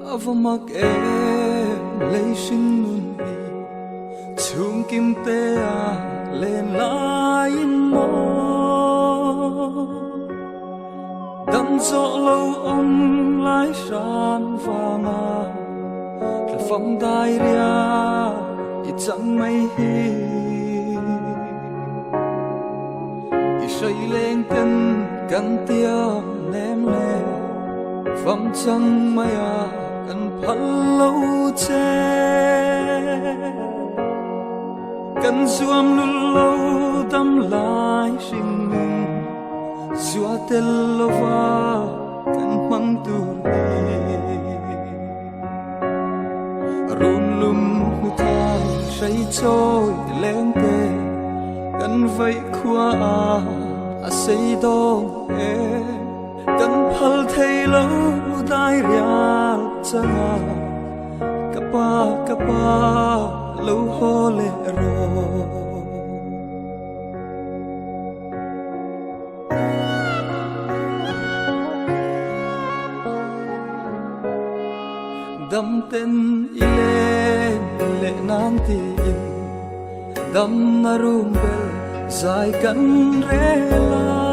Avamak lấy sinh nun hi chung kim te lên lại mò đâm gió lâu ông lái sàn và mà là phong đai ria ít chẳng mây hi ít say lên căn tiêu ném lên phong chẳng mây cần phật lâu che cần zuam lu lâu tâm lại sinh mình zua tel lova cần mang tu run lum nu thai say trôi lên tê cần vẫy khua say đô cần phật thấy lâu tai ria changa kapa lâu ho le ro đâm tên ile lệ nan tin đâm na rum bel dài cắn rela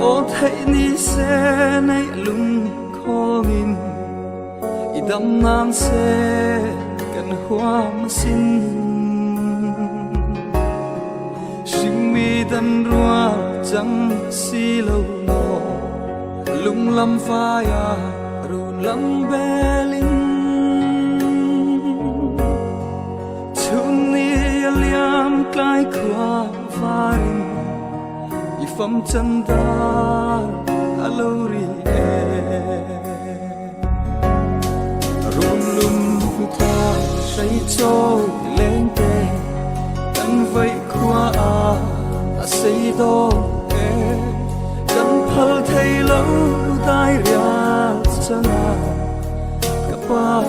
ô thấy ni se nay lung khó nghìn idam nan se kan hoa masin shimi dan rua chẳng si lâu no lung lam phaya ru lam belin chung ni liam klai khua farin ifam chanda alori run lum thai say trôi lên tê cần vẫy khua say đô cần phật thấy lâu tai ria changa kapa